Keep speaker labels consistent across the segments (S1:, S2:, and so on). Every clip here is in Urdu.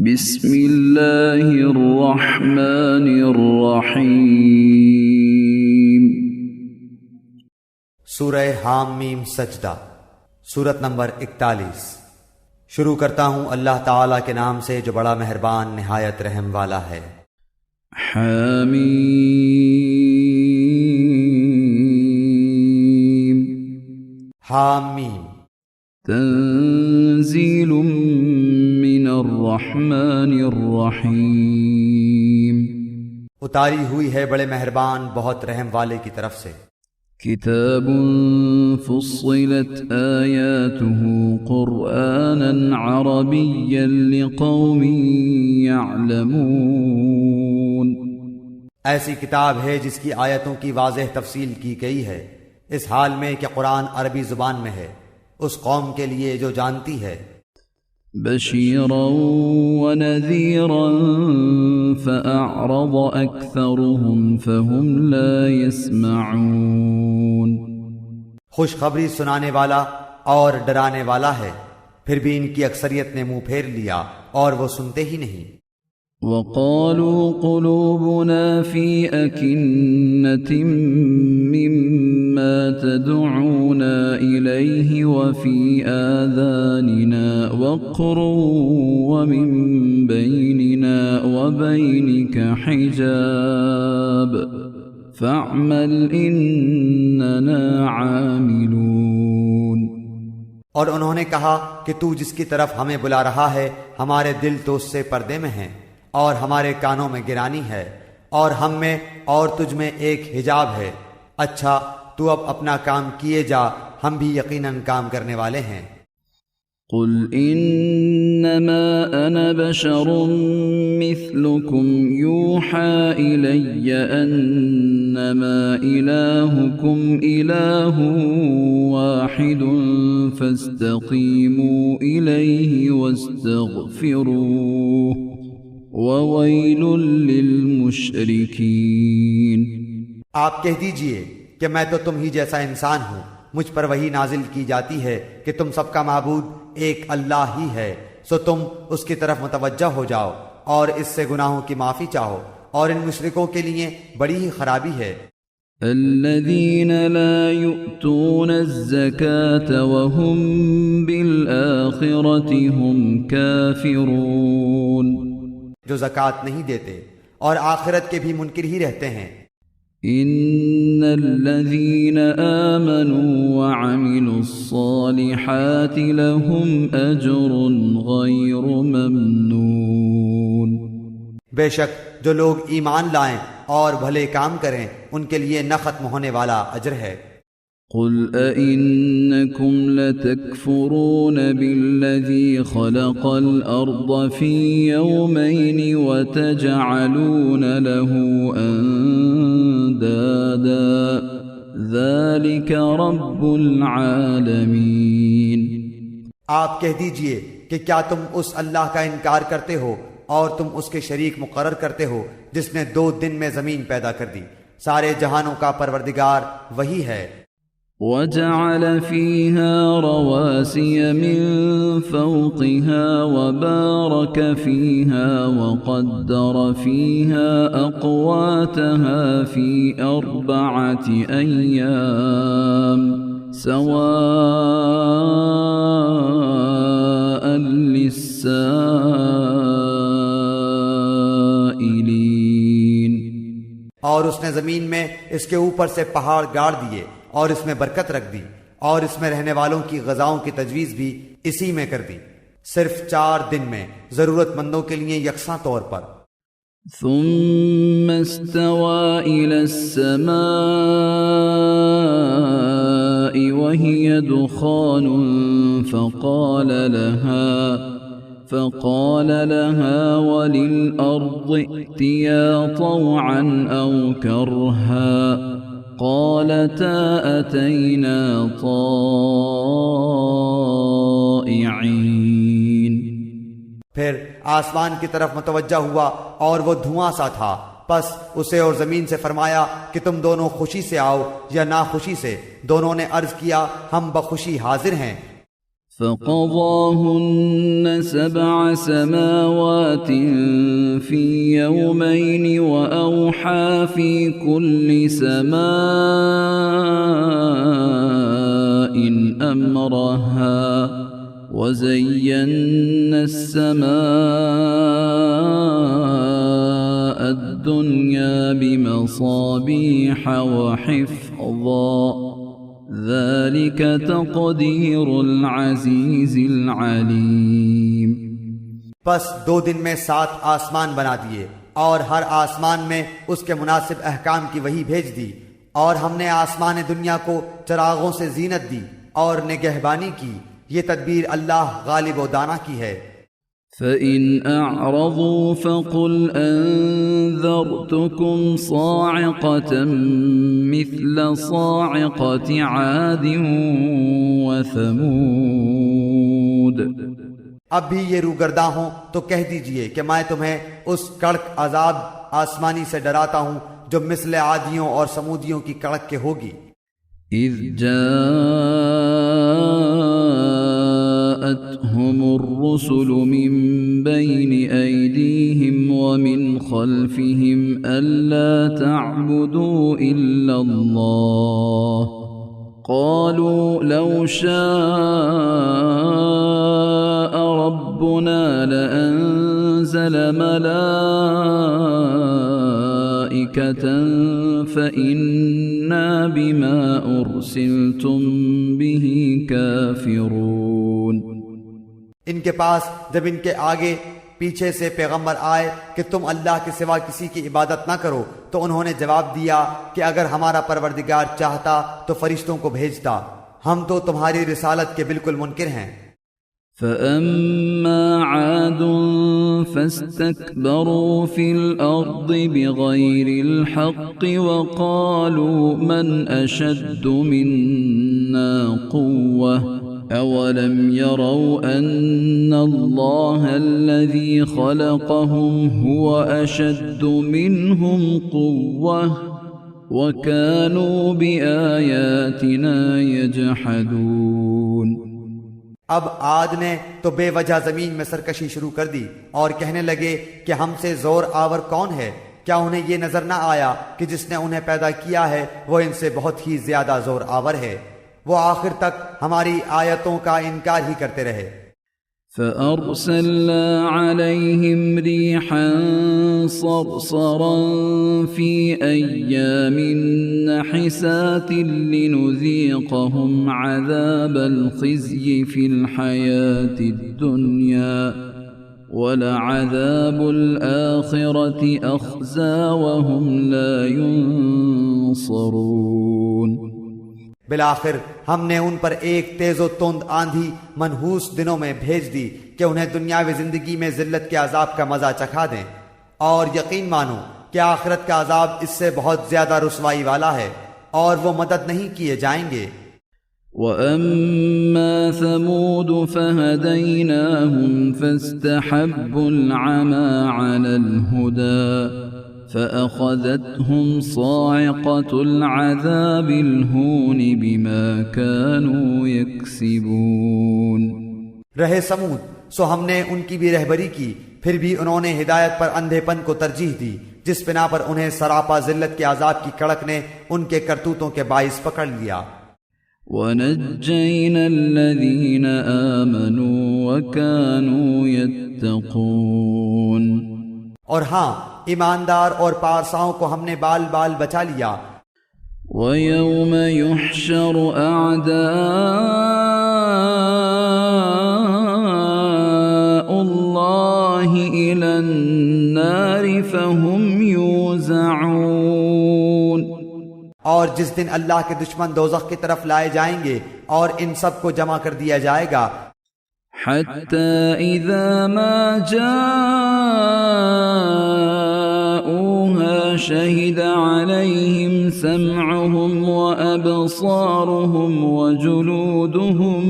S1: بسم اللہ الرحمن الرحیم۔
S2: سورہ حام میم سجدہ، سورت نمبر 41۔ شروع کرتا ہوں اللہ تعالیٰ کے نام سے جو بڑا مہربان نہایت رحم والا ہے۔
S1: حامیم
S2: حامیم
S1: تنزیل من الرحمن الرحیم۔
S2: اتاری ہوئی ہے بڑے مہربان بہت رحم والے کی طرف سے۔
S1: کتاب فصلت آیاته قرآنا عربیا لقوم یعلمون۔
S2: ایسی کتاب ہے جس کی آیتوں کی واضح تفصیل کی گئی ہے، اس حال میں کہ قرآن عربی زبان میں ہے، اس قوم کے لیے جو جانتی ہے۔
S1: بشیرا ونذیرا فأعرض أكثرهم فهم لا يسمعون۔
S2: خوشخبری سنانے والا اور ڈرانے والا ہے، پھر بھی ان کی اکثریت نے منہ پھیر لیا اور وہ سنتے ہی نہیں۔
S1: وقالوا قلوبنا في أكنة مما تدعونا إليه وفي آذاننا وقر ومن بيننا وبينك حجاب فاعمل إننا عاملون۔
S2: اور انہوں نے کہا کہ تو جس کی طرف ہمیں بلا رہا ہے ہمارے دل تو اس سے پردے میں ہیں اور ہمارے کانوں میں گرانی ہے، اور ہم میں اور تجھ میں ایک حجاب ہے، اچھا تو اب اپنا کام کیے جا، ہم بھی یقیناً کام کرنے والے ہیں۔
S1: قل انما انا بشر مثلكم يوحى الي انما الهكم اله واحد فاستقيموا اليه واستغفروه وويل للمشركين۔
S2: آپ کہہ دیجئے کہ میں تو تم ہی جیسا انسان ہوں، مجھ پر وحی نازل کی جاتی ہے کہ تم سب کا معبود ایک اللہ ہی ہے، سو تم اس کی طرف متوجہ ہو جاؤ اور اس سے گناہوں کی معافی چاہو، اور ان مشرکوں کے لیے بڑی ہی خرابی ہے۔
S1: الذين لا يؤتون الزكاة وهم بالآخرة هم كافرون۔
S2: جو زکوٰۃ نہیں دیتے اور آخرت کے بھی منکر ہی رہتے ہیں۔
S1: ان الذين آمنوا وعملوا الصالحات لهم اجر غير ممنون۔
S2: بے شک جو لوگ ایمان لائیں اور بھلے کام کریں ان کے لیے نہ ختم ہونے والا اجر ہے۔
S1: قل أئنكم لتكفرون بالذي خلق الأرض في يومين وتجعلون له أندادا ذلك رب العالمين۔
S2: آپ کہہ دیجئے کہ کیا تم اس اللہ کا انکار کرتے ہو اور تم اس کے شریک مقرر کرتے ہو جس نے 2 دن میں زمین پیدا کر دی، سارے جہانوں کا پروردگار وہی ہے۔
S1: وجعل فيها رواسي من فوقها وبارك فيها وقدر فيها أقواتها في 4 أيام سواء للسائلين۔
S2: اور اس نے زمین میں اس کے اوپر سے پہاڑ گاڑ دیے اور اس میں برکت رکھ دی، اور اس میں رہنے والوں کی غذاؤں کی تجویز بھی اسی میں کر دی، صرف 4 دن میں ضرورت مندوں کے لیے یکساں طور پر۔
S1: ثم استوى إلى السماء وهي دخان فقال لها وللأرض ائتيا طوعا أو كرها قالتا أتينا طائعين۔
S2: پھر آسمان کی طرف متوجہ ہوا اور وہ دھواں سا تھا، پس اسے اور زمین سے فرمایا کہ تم دونوں خوشی سے آؤ یا ناخوشی سے۔ دونوں نے عرض کیا ہم بخوشی حاضر ہیں۔
S1: فقضاهن 7 سماوات في يومين وأوحى في كل سماء أمرها وزينا السماء الدنيا بمصابيح وحفظا ذلك تقدير العزيز العليم.
S2: بس 2 دن میں 7 آسمان بنا دیے اور ہر آسمان میں اس کے مناسب احکام کی وحی بھیج دی، اور ہم نے آسمان دنیا کو چراغوں سے زینت دی اور نگہبانی کی. یہ تدبیر اللہ غالب و دانا کی ہے.
S1: فَإِنْ أَعْرَضُوا فَقُلْ أَنذَرْتُكُمْ صَاعِقَةً مِثْلَ صَاعِقَةِ عَادٍ وَثَمُودَ.
S2: اب بھی یہ روگرداں ہوں تو کہہ دیجئے کہ میں تمہیں اس کڑک عذاب آسمانی سے ڈراتا ہوں جو مثل عادیوں اور سمودیوں کی کڑک کے ہوگی.
S1: اذ جاءتهم الرسل من بين أيديهم ومن خلفهم ألا تعبدوا إلا الله قالوا لو شاء ربنا لأنزل ملائكة فإنا بما أرسلتم به كافرون.
S2: ان کے پاس جب ان کے آگے پیچھے سے پیغمبر آئے کہ تم اللہ کے سوا کسی کی عبادت نہ کرو تو انہوں نے جواب دیا کہ اگر ہمارا پروردگار چاہتا تو فرشتوں کو بھیجتا، ہم تو تمہاری رسالت کے بالکل منکر ہیں.
S1: فَأَمَّا عَادٌ فَاسْتَكْبَرُوا فِي الْأَرْضِ بِغَيْرِ الْحَقِّ وَقَالُوا مَنْ أَشَدُّ مِنَّا قُوَّةً أَوَلَمْ يَرَوْا أَنَّ اللَّهَ الَّذِي خَلَقَهُمْ هُوَ أَشَدُّ مِنْهُمْ قُوَّةً وَكَانُوا بِآيَاتِنَا يَجْحَدُونَ.
S2: اب عاد نے تو بے وجہ زمین میں سرکشی شروع کر دی اور کہنے لگے کہ ہم سے زور آور کون ہے؟ کیا انہیں یہ نظر نہ آیا کہ جس نے انہیں پیدا کیا ہے وہ ان سے بہت ہی زیادہ زور آور ہے؟ وہ آخر تک ہماری آیتوں کا انکار ہی کرتے رہے.
S1: فَأَرْسَلْنَا عَلَيْهِمْ رِيحًا صَرْصَرًا فِي أَيَّامٍ نَحِسَاتٍ لِنُذِيقَهُمْ عَذَابَ الْخِزْيِ فِي الْحَيَاةِ الدُّنْيَا وَلَعَذَابُ الْآخِرَةِ أَخْزَىٰ وَهُمْ لَا يُنصَرُونَ.
S2: بالآخر ہم نے ان پر ایک تیز و تند آندھی منحوس دنوں میں بھیج دی کہ انہیں دنیاوی زندگی میں ذلت کے عذاب کا مزہ چکھا دیں، اور یقین مانو کہ آخرت کا عذاب اس سے بہت زیادہ رسوائی والا ہے اور وہ مدد نہیں کیے جائیں گے.
S1: وَأَمَّا ثَمُودُ فَهَدَيْنَاهُمْ فَاسْتَحَبُّوا الْعَمَى عَلَى الْهُدَى فَأَخَذَتْهُمْ صَاعِقَةُ الْعَذَابِ الْهُونِ بِمَا كَانُوا يَكْسِبُونَ.
S2: رہے سمود سو ہم نے ان کی بھی رہبری کی، پھر بھی انہوں نے ہدایت پر اندھے پن کو ترجیح دی، جس بنا پر انہیں سراپا ذلت کے عذاب کی کڑک نے ان کے کرتوتوں کے باعث پکڑ لیا.
S1: وَنَجَّيْنَا الَّذِينَ آمَنُوا وَكَانُوا يَتَّقُونَ.
S2: اور ہاں ایماندار اور پارساؤں کو ہم نے بال بال بچا لیا.
S1: وَيَوْمَ يُحْشَرُ أَعْدَاءُ اللَّهِ إِلَى النَّارِ فَهُمْ يُوزَعُونَ.
S2: اور جس دن اللہ کے دشمن دوزخ کی طرف لائے جائیں گے اور ان سب کو جمع کر دیا جائے گا.
S1: حَتَّى إِذَا مَا جَاءُوهَا شَهِدَ عَلَيْهِمْ سَمْعُهُمْ وَأَبْصَارُهُمْ وَجُلُودُهُمْ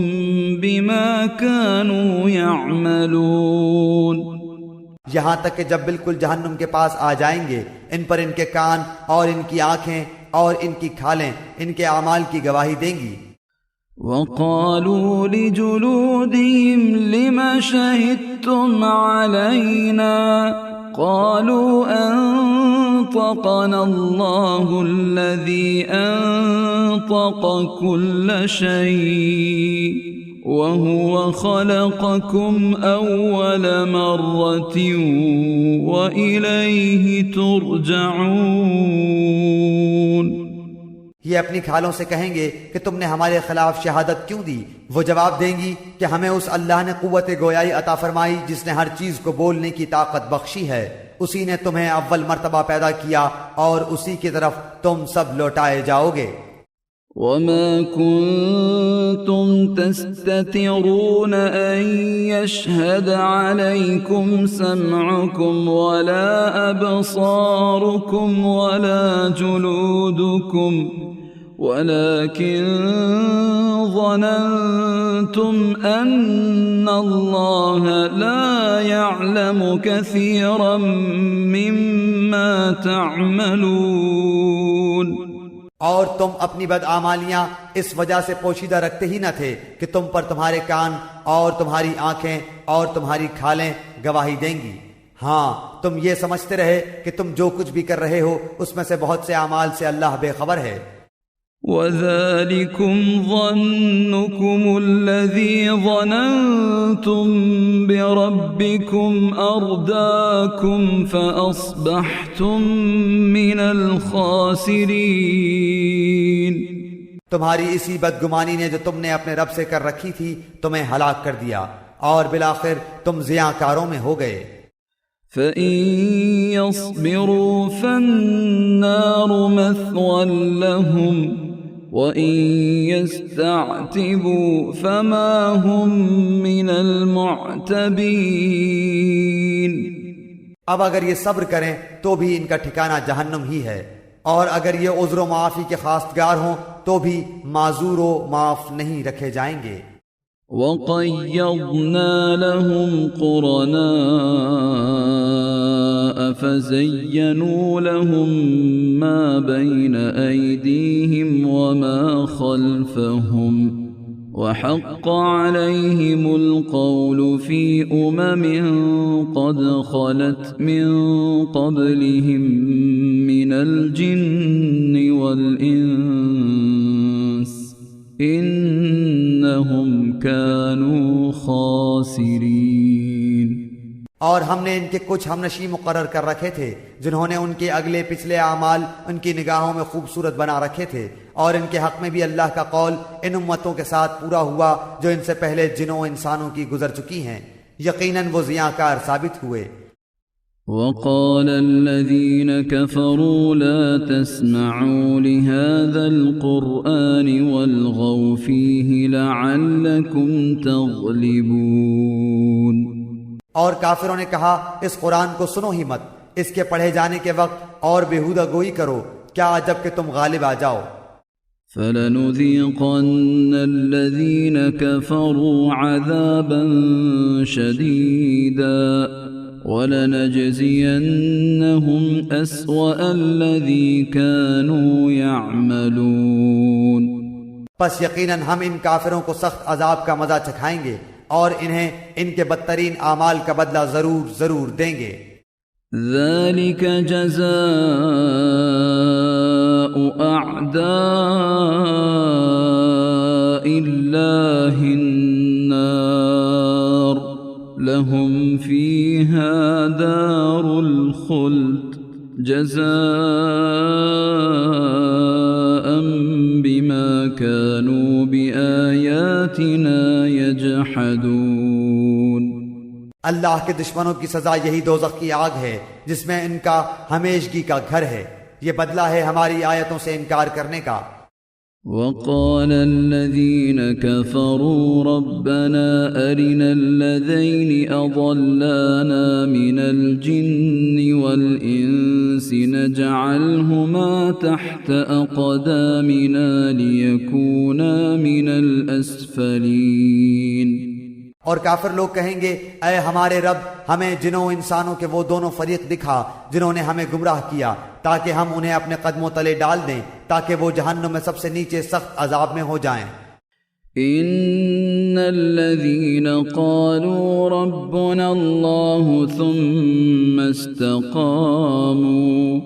S1: بِمَا كَانُوا يَعْمَلُونَ.
S2: یہاں تک کہ جب بالکل جہنم کے پاس آ جائیں گے ان پر ان کے کان اور ان کی آنکھیں اور ان کی کھالیں ان کے اعمال کی گواہی دیں گی.
S1: وقالوا لجلودهم لم شهدتم علينا قالوا أنطقنا الله الذي أنطق كل شيء وهو خلقكم أول مرة وإليه ترجعون۔
S2: یہ اپنی کھالوں سے کہیں گے کہ تم نے ہمارے خلاف شہادت کیوں دی؟ وہ جواب دیں گی کہ ہمیں اس اللہ نے قوت گویائی عطا فرمائی جس نے ہر چیز کو بولنے کی طاقت بخشی ہے۔ اسی نے تمہیں اول مرتبہ پیدا کیا اور اسی کی طرف تم سب لوٹائے جاؤ گے۔
S1: وما كنتم تستترون أن يشهد عليكم سمعكم ولا أبصاركم ولا جلودكم ولكن ظننتم أن الله لا يعلم كثيرا مما تعملون۔
S2: اور تم اپنی بدعمالیاں اس وجہ سے پوشیدہ رکھتے ہی نہ تھے کہ تم پر تمہارے کان اور تمہاری آنکھیں اور تمہاری کھالیں گواہی دیں گی۔ ہاں تم یہ سمجھتے رہے کہ تم جو کچھ بھی کر رہے ہو اس میں سے بہت سے اعمال سے اللہ بے خبر ہے۔
S1: وَذَلِكُمْ ظَنُّكُمُ الَّذِي ظَنَنْتُمْ بِرَبِّكُمْ أَرْدَاكُمْ فَأَصْبَحْتُمْ مِنَ الْخَاسِرِينَ۔
S2: تمہاری اسی بدگمانی نے جو تم نے اپنے رب سے کر رکھی تھی تمہیں ہلاک کر دیا اور بالآخر تم ضیاء کاروں میں ہو گئے۔
S1: فَإِن يَصْبِرُوا فَالنَّارُ مَثْوًى لَهُمْ وَإِن يَسْتَعْتِبُوا فَمَا هُمْ مِنَ الْمُعْتَبِينَ۔
S2: اب اگر یہ صبر کریں تو بھی ان کا ٹھکانہ جہنم ہی ہے، اور اگر یہ عذر و معافی کے خواستگار ہوں تو بھی معذور و معاف نہیں رکھے جائیں گے۔
S1: وَقَيَّضْنَا لَهُمْ قُرَنَاءَ فَزَيَّنُوا لَهُم مَّا بَيْنَ أَيْدِيهِمْ وَمَا خَلْفَهُمْ وَحَقَّ عَلَيْهِمُ الْقَوْلُ فِي أُمَمٍ قَدْ خَلَتْ مِن قَبْلِهِم مِّنَ الْجِنِّ وَالْإِنسِ إِنَّهُمْ كَانُوا خَاسِرِينَ۔
S2: اور ہم نے ان کے کچھ ہمنشی مقرر کر رکھے تھے جنہوں نے ان کے اگلے پچھلے اعمال ان کی نگاہوں میں خوبصورت بنا رکھے تھے، اور ان کے حق میں بھی اللہ کا قول ان امتوں کے ساتھ پورا ہوا جو ان سے پہلے جنوں انسانوں کی گزر چکی ہیں، یقیناً وہ ضیاء کار ثابت ہوئے۔
S1: وقال الذين كفروا لا تسمعوا لهذا القرآن والغوا فيه لعلكم تغلبون۔
S2: اور کافروں نے کہا اس قرآن کو سنو ہی مت، اس کے پڑھے جانے کے وقت اور بےہودہ گوئی کرو، کیا جب کہ تم غالب آ جاؤ۔
S1: فَلَنُذِيقَنَّ الَّذِينَ كَفَرُوا عَذَابًا شَدِيدًا وَلَنَجْزِيَنَّهُمْ أَسْوَأَ الَّذِي كَانُوا يَعْمَلُونَ۔
S2: پس یقیناً ہم ان کافروں کو سخت عذاب کا مزہ چکھائیں گے اور انہیں ان کے بدترین اعمال کا بدلہ ضرور ضرور دیں گے۔
S1: ذَلِكَ جَزَاءُ أَعْدَاءِ اللَّهِ النَّارُ لَهُمْ فِيهَا دَارُ الْخُلْدِ جَزَاءً بِمَا كَانُوا بِآيَاتِنَا يَجْحَدُونَ۔
S2: اللہ کے دشمنوں کی سزا یہی دوزخ کی آگ ہے جس میں ان کا ہمیشگی کا گھر ہے، یہ بدلہ ہے ہماری آیتوں سے انکار کرنے کا۔
S1: وقال الذين كفروا ربنا أرنا الذين أضلانا من الجن والإنس نجعلهما تحت أقدامنا ليكونا من الأسفلين۔
S2: اور کافر لوگ کہیں گے اے ہمارے رب ہمیں جنوں انسانوں کے وہ دونوں فریق دکھا جنہوں نے ہمیں گمراہ کیا تاکہ ہم انہیں اپنے قدموں تلے ڈال دیں تاکہ وہ جہنم میں سب سے نیچے سخت عذاب میں ہو جائیں۔
S1: إن الذين قالوا ربنا الله ثم استقاموا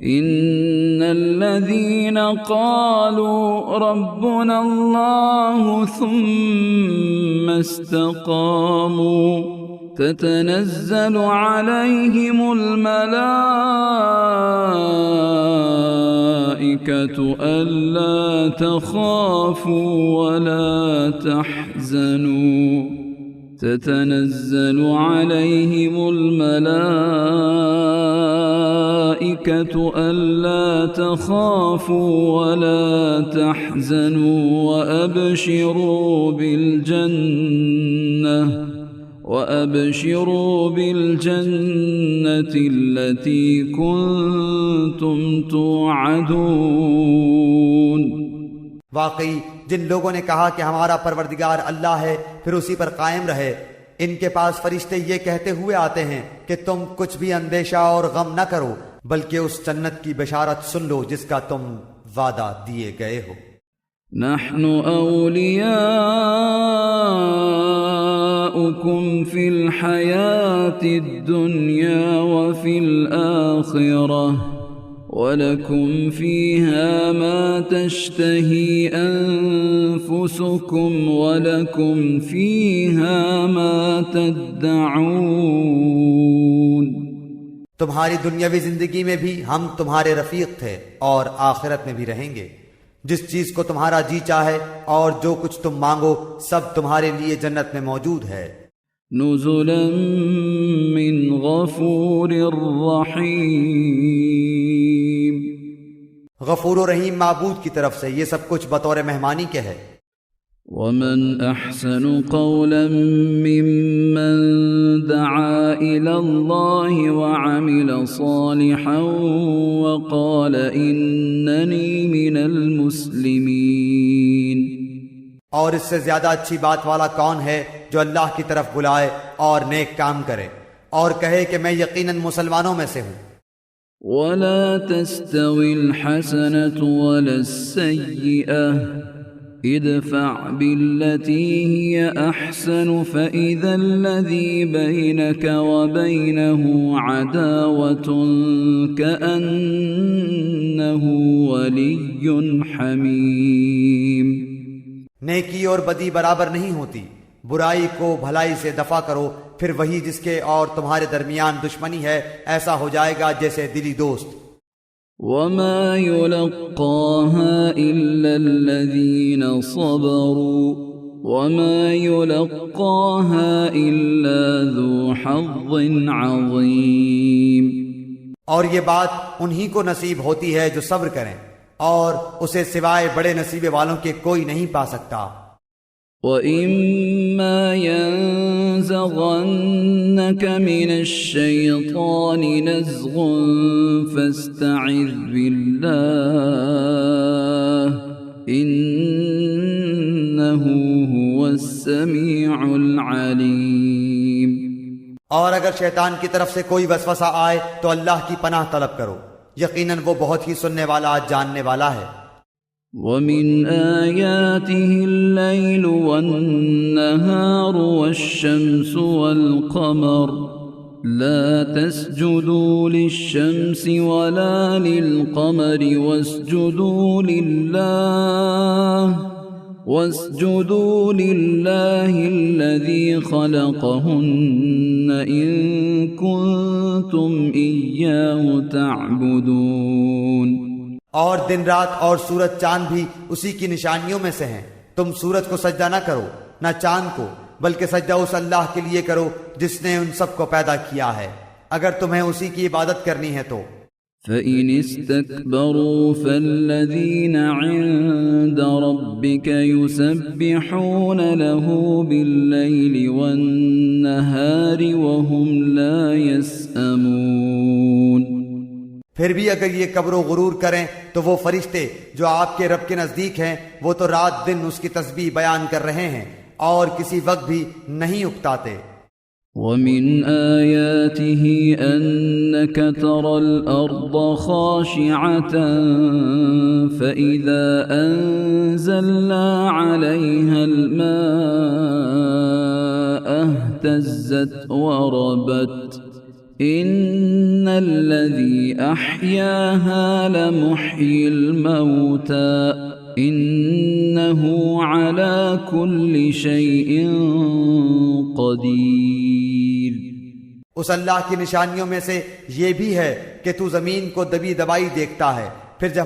S1: إن الذين قالوا ربنا الله ثم استقاموا تتنزل عليهم الملائكة ألا تخافوا ولا تحزنوا تتنزل عليهم الملائكة ألا تخافوا ولا تحزنوا وأبشروا بالجنة التي كنتم توعدون.
S2: واقعی جن لوگوں نے کہا کہ ہمارا پروردگار اللہ ہے پھر اسی پر قائم رہے، ان کے پاس فرشتے یہ کہتے ہوئے آتے ہیں کہ تم کچھ بھی اندیشہ اور غم نہ کرو بلکہ اس جنت کی بشارت سن لو جس کا تم وعدہ دیے گئے ہو.
S1: نحن أولياؤكم في الحياة الدنيا وفي الآخرة وَلَكُمْ فِيهَا مَا تَشْتَهِي أَنفُسُكُمْ وَلَكُمْ فِيهَا مَا تَدَّعُونَ.
S2: تمہاری دنیاوی زندگی میں بھی ہم تمہارے رفیق تھے اور آخرت میں بھی رہیں گے. جس چیز کو تمہارا جی چاہے اور جو کچھ تم مانگو سب تمہارے لیے جنت میں موجود ہے.
S1: نزلا من غفور رحیم.
S2: غفور و رحیم معبود کی طرف سے یہ سب کچھ بطور مہمانی کے ہے.
S1: ومن احسن قولا ممن دعا الى الله وعمل صالحا وقال انني من المسلمين.
S2: اور اس سے زیادہ اچھی بات والا کون ہے جو اللہ کی طرف بلائے اور نیک کام کرے اور کہے کہ میں یقیناً مسلمانوں میں سے ہوں.
S1: ولا تستوي الحسنة ولا السيئة ادفع بالتي هي أحسن فإذا الذي بينك وبينه عداوة كأنه ولي حميم.
S2: نیکی اور بدی برابر نہیں ہوتی. برائی کو بھلائی سے دفع کرو پھر وہی جس کے اور تمہارے درمیان دشمنی ہے ایسا ہو جائے گا جیسے دلی دوست.
S1: وما يلقاها إلا الذين صبروا وما يلقاها إلا ذو حظ عظيم.
S2: اور یہ بات انہی کو نصیب ہوتی ہے جو صبر کریں اور اسے سوائے بڑے نصیبے والوں کے کوئی نہیں پا سکتا.
S1: وَإِمَّا يَنزَغَنَّكَ مِنَ الشَّيْطَانِ نَزْغٌ فَاسْتَعِذْ بِاللَّهِ إِنَّهُ هُوَ السَّمِيعُ الْعَلِيمُ. اور
S2: اگر شیطان کی طرف سے کوئی وسوسہ آئے تو اللہ کی پناہ طلب کرو، یقیناً وہ بہت ہی سننے والا جاننے والا ہے.
S1: وَمِنْ آيَاتِهِ اللَّيْلُ وَالنَّهَارُ وَالشَّمْسُ وَالْقَمَرُ لَا تَسْجُدُوا لِلشَّمْسِ وَلَا لِلْقَمَرِ وَاسْجُدُوا لِلَّهِ الَّذِي خَلَقَهُنَّ إِن كُنتُمْ إِيَّاهُ تَعْبُدُونَ.
S2: اور دن رات اور سورج چاند بھی اسی کی نشانیوں میں سے ہیں. تم سورج کو سجدہ نہ کرو نہ چاند کو، بلکہ سجدہ اس اللہ کے لیے کرو جس نے ان سب کو پیدا کیا ہے اگر تمہیں اسی کی عبادت کرنی ہے تو.
S1: فَإِنِ اسْتَكْبَرُوا فَالَّذِينَ عِندَ رَبِّكَ يُسَبِّحُونَ لَهُ بِاللَّيْلِ وَالنَّهَارِ وَهُمْ لَا يَسْأَمُونَ.
S2: پھر بھی اگر یہ کبر و غرور کریں تو وہ فرشتے جو آپ کے رب کے نزدیک ہیں وہ تو رات دن اس کی تسبیح بیان کر رہے ہیں اور کسی وقت بھی نہیں اکتاتے.
S1: ومن آياته أنك ترى الأرض خاشعة فإذا أنزلنا عليها الماء اهتزت وربت إن الذي أحياها لمحيي الموتى إنه على كل شيء قدیر۔
S2: اس اللہ کی نشانیوں میں سے یہ بھی ہے کہ تو زمین کو دبی دبائی دیکھتا ہے، پھر جب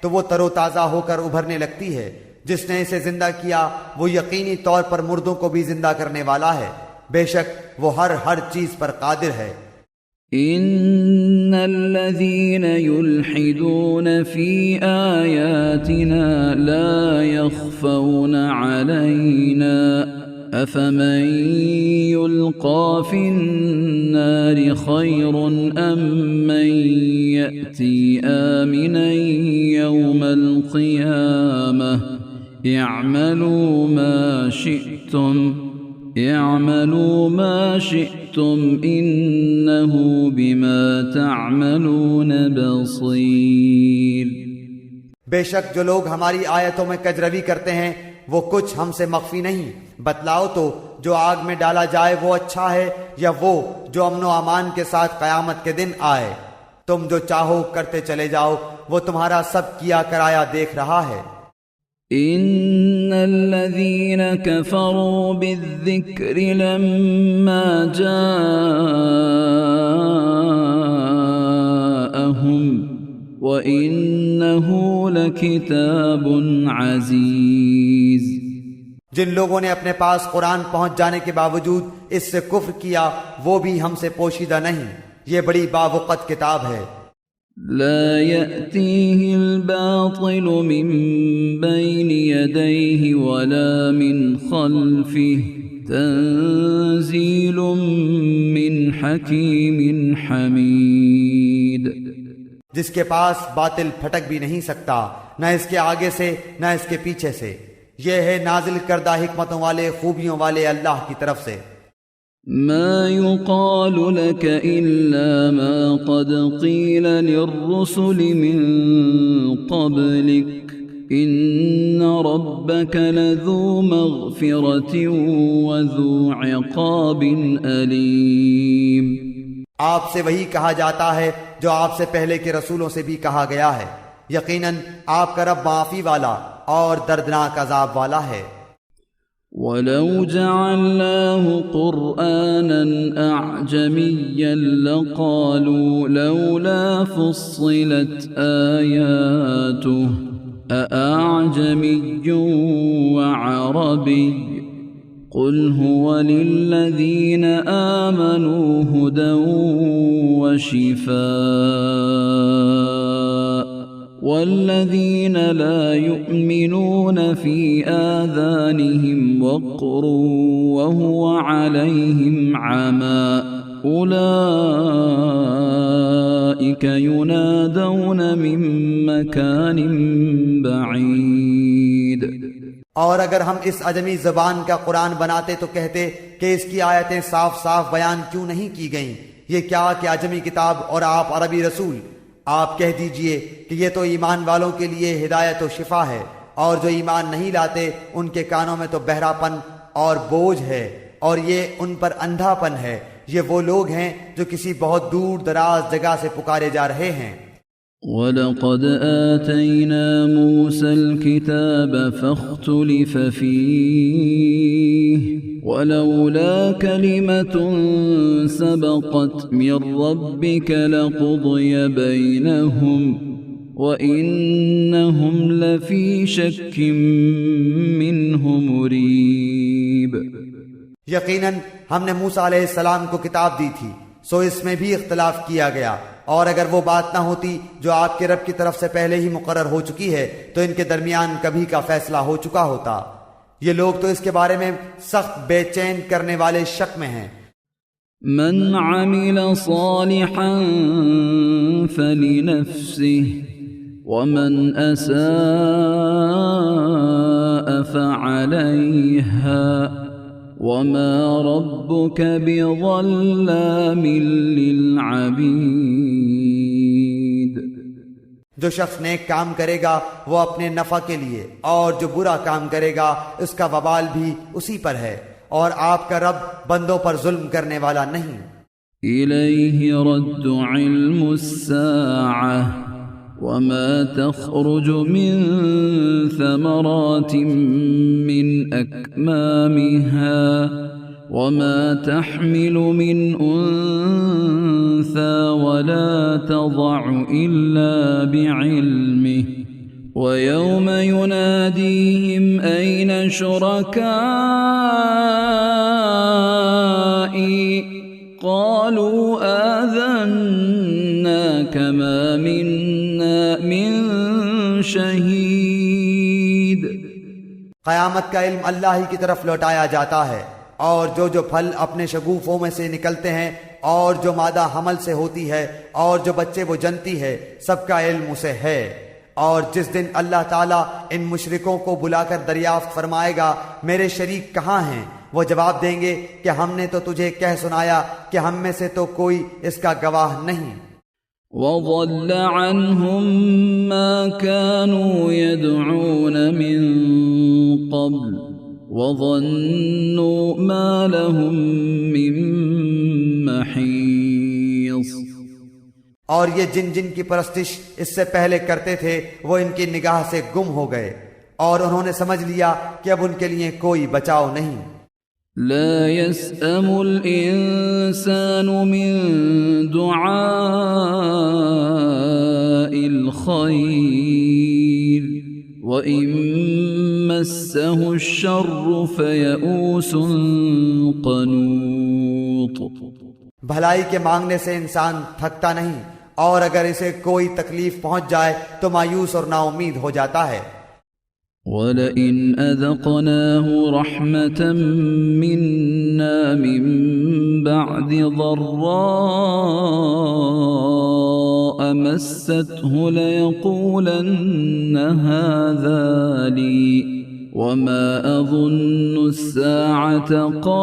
S2: تو وہ تر و تازہ ہو کر ابھرنے لگتی ہے۔ جس نے اسے زندہ کیا وہ یقینی طور پر مردوں کو بھی زندہ کرنے والا ہے، بے شک وہ ہر چیز پر قادر ہے۔
S1: ان الذين يلحدون في آياتنا لا يخفون علينا أفمن يلقى في النار خير أم من يأتي آمنا يوم القيامة اعملوا ما شئتم إنه بما تعملون بصير۔
S2: بے شک جو لوگ ہماری آیتوں میں کجروی کرتے ہیں وہ کچھ ہم سے مخفی نہیں، بتلاؤ تو جو آگ میں ڈالا جائے وہ اچھا ہے یا وہ جو امن و امان کے ساتھ قیامت کے دن آئے؟ تم جو چاہو کرتے چلے جاؤ، وہ تمہارا سب کیا کرایا دیکھ رہا ہے۔
S1: ان الذين كفروا بالذكر لما جاءهم وإنه لكتاب عزيز۔
S2: جن لوگوں نے اپنے پاس قرآن پہنچ جانے کے باوجود اس سے کفر کیا وہ بھی ہم سے پوشیدہ نہیں، یہ بڑی باوقت کتاب ہے۔
S1: لا يأتيه الباطل من بين يديه ولا من خلفه تنزيل من حكيم حميد۔
S2: جس کے پاس باطل پھٹک بھی نہیں سکتا، نہ اس کے آگے سے نہ اس کے پیچھے سے، یہ ہے نازل کردہ حکمتوں والے خوبیوں والے اللہ کی طرف سے۔
S1: ما يقال لك إلا ما قد قيل للرسل من قبلك إن ربك لذو مغفرة وذو عقاب أليم۔
S2: آپ سے وہی کہا جاتا ہے جو آپ سے پہلے کے رسولوں سے بھی کہا گیا ہے، یقیناً آپ کا رب معافی والا اور دردناک عذاب والا ہے۔
S1: وَلَوْ جَعَلْنَاهُ قُرْآنًا أَعْجَمِيًّا لَقَالُوا لَوْلَا فُصِّلَتْ آيَاتُهُ أَأَعْجَمِيٌّ وَعَرَبِيٌّ قُلْ هُوَ لِلَّذِينَ آمَنُوا هُدًى وَشِفَاءٌ والذين لا يؤمنون في آذانهم وقر وهو عليهم عمى أولئك ينادون من مكان بعيد۔
S2: اور اگر ہم اس عجمی زبان کا قرآن بناتے تو کہتے کہ اس کی آیتیں صاف صاف بیان کیوں نہیں کی گئیں، یہ کیا کہ عجمی کتاب اور آپ عربی رسول۔ آپ کہہ دیجئے کہ یہ تو ایمان والوں کے لیے ہدایت و شفا ہے، اور جو ایمان نہیں لاتے ان کے کانوں میں تو بہرا پن اور بوجھ ہے، اور یہ ان پر اندھا پن ہے۔ یہ وہ لوگ ہیں جو کسی بہت دور دراز جگہ سے پکارے جا رہے ہیں۔
S1: وَلَقَدْ آتَيْنَا مُوسَى الْكِتَابَ فَاخْتُلِفَ فِيهِ وَلَوْلَا كَلِمَةٌ سَبَقَتْ مِنْ رَبِّكَ لَقُضِيَ بَيْنَهُمْ وَإِنَّهُمْ لَفِي شَكٍّ مِّنْهُ مُرِيبٍ۔
S2: یقیناً ہم نے موسیٰ علیہ السلام کو کتاب دی تھی، سو اس میں بھی اختلاف کیا گیا، اور اگر وہ بات نہ ہوتی جو آپ کے رب کی طرف سے پہلے ہی مقرر ہو چکی ہے تو ان کے درمیان کبھی کا فیصلہ ہو چکا ہوتا۔ یہ لوگ تو اس کے بارے میں سخت بے چین کرنے والے شک میں ہیں۔
S1: من عمل صالحا فلنفسه ومن اساء فعليها وما ربك بظلام للعبید.
S2: جو شخص نیک کام کرے گا وہ اپنے نفع کے لیے، اور جو برا کام کرے گا اس کا وبال بھی اسی پر ہے، اور آپ کا رب بندوں پر ظلم کرنے والا نہیں.
S1: إليه رد علم الساعة وما تخرج من ثمرات من أكمامها وما تحمل من أنثى ولا تضع إلا بعلمه ويوم يناديهم أين شركائي قالوا آذناك ما منا من شهید.
S2: قیامت کا علم اللہ ہی کی طرف لوٹایا جاتا ہے، اور جو پھل اپنے شگوفوں میں سے نکلتے ہیں، اور جو مادہ حمل سے ہوتی ہے، اور جو بچے وہ جنتی ہے، سب کا علم اسے ہے. اور جس دن اللہ تعالیٰ ان مشرکوں کو بلا کر دریافت فرمائے گا میرے شریک کہاں ہیں، وہ جواب دیں گے کہ ہم نے تو تجھے کہہ سنایا کہ ہم میں سے تو کوئی اس کا گواہ نہیں.
S1: وضل عنهم ما كانوا يدعون من قبل وظنوا ما لهم من محيص.
S2: اور یہ جن جن کی پرستش اس سے پہلے کرتے تھے وہ ان کی نگاہ سے گم ہو گئے، اور انہوں نے سمجھ لیا کہ اب ان کے لیے کوئی بچاؤ نہیں.
S1: لا يسأم الإنسان من دعاء الخير وإن مسه الشر فيئوس قنوط.
S2: بھلائی کے مانگنے سے انسان تھکتا نہیں، اور اگر اسے کوئی تکلیف پہنچ جائے تو مایوس اور نا امید ہو جاتا ہے.
S1: وَلَئِنْ أَذَقْنَاهُ رَحْمَةً مِنَّا مِنْ بَعْدِ ضَرَّاءَ مَسَّتْهُ لَيَقُولَنَّ هَذَا لِي وَمَا أَظُنُّ السَّاعَةَ قَائِمَةً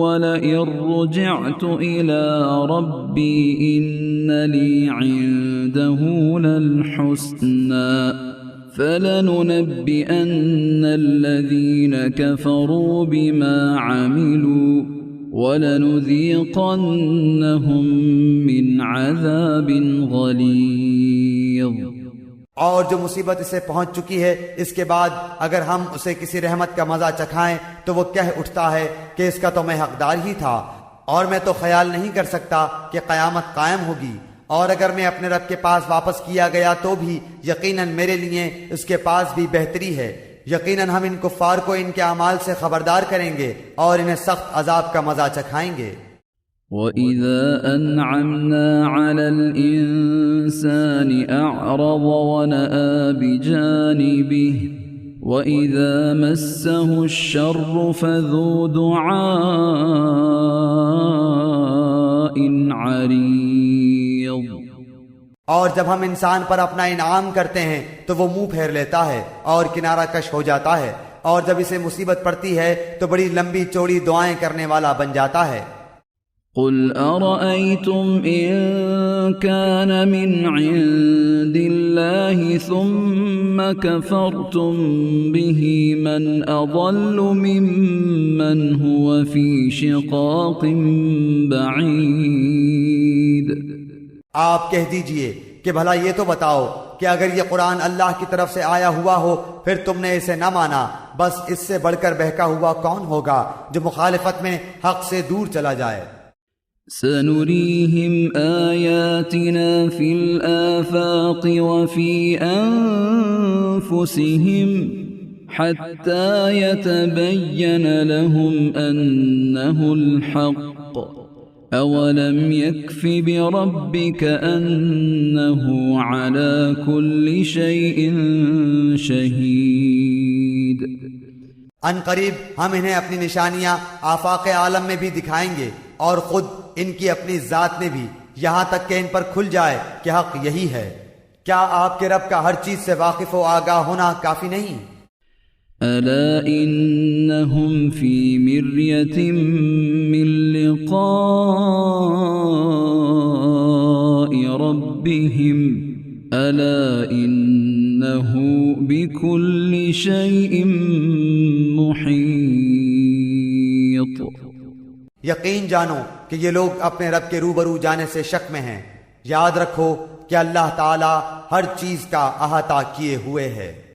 S1: وَلَئِنْ رُجِعْتُ إِلَى رَبِّي إِنَّ لِي عِندَهُ لَلْحُسْنَى فَلَنُنَبِّئَنَّ الَّذِينَ كَفَرُوا بِمَا عَمِلُوا وَلَنُذِيقَنَّهُمْ مِنْ عَذَابٍ غَلِيظٍ.
S2: اور جو مصیبت اسے پہنچ چکی ہے اس کے بعد اگر ہم اسے کسی رحمت کا مزہ چکھائیں تو وہ کہہ اٹھتا ہے کہ اس کا تو میں حقدار ہی تھا، اور میں تو خیال نہیں کر سکتا کہ قیامت قائم ہوگی، اور اگر میں اپنے رب کے پاس واپس کیا گیا تو بھی یقیناً میرے لیے اس کے پاس بھی بہتری ہے. یقیناً ہم ان کفار کو ان کے اعمال سے خبردار کریں گے اور انہیں سخت عذاب کا مزہ چکھائیں گے.
S1: وَإِذَا أَنْعَمْنَا عَلَى الْإِنسَانِ أَعْرَضَ وَنَأَى بِجَانِبِهِ وَإِذَا مَسَّهُ الشَّرُّ فَذُو دُعَاءٍ عَرِيضٍ.
S2: اور جب ہم انسان پر اپنا انعام کرتے ہیں تو وہ منہ پھیر لیتا ہے اور کنارہ کش ہو جاتا ہے، اور جب اسے مصیبت پڑتی ہے تو بڑی لمبی چوڑی دعائیں کرنے والا بن جاتا ہے.
S1: قل أرأيتم إن كان من عند الله ثم كفرتم به من أضل ممن هو في شقاق بعيد.
S2: آپ کہہ دیجئے کہ بھلا یہ تو بتاؤ کہ اگر یہ قرآن اللہ کی طرف سے آیا ہوا ہو پھر تم نے اسے نہ مانا، بس اس سے بڑھ کر بہکا ہوا کون ہوگا جو مخالفت میں حق سے دور چلا جائے.
S1: سنريهم آياتنا في الآفاق وفي أنفسهم حتى يتبين لهم أنه الحق أولم يكف بربك أنه على كل شيء شهيد.
S2: ان قریب ہم انہیں اپنی نشانیاں آفاق عالم میں بھی دکھائیں گے اور خود ان کی اپنی ذات میں بھی، یہاں تک کہ ان پر کھل جائے کہ حق یہی ہے. کیا آپ کے رب کا ہر چیز سے واقف و آگاہ ہونا کافی نہیں؟
S1: ألا إنهم في مرية من لقاء ربهم ألا إنه بكل شيء محيط.
S2: یقین جانو کہ یہ لوگ اپنے رب کے روبرو جانے سے شک میں ہیں. یاد رکھو کہ اللہ تعالی ہر چیز کا احاطہ کیے ہوئے ہے.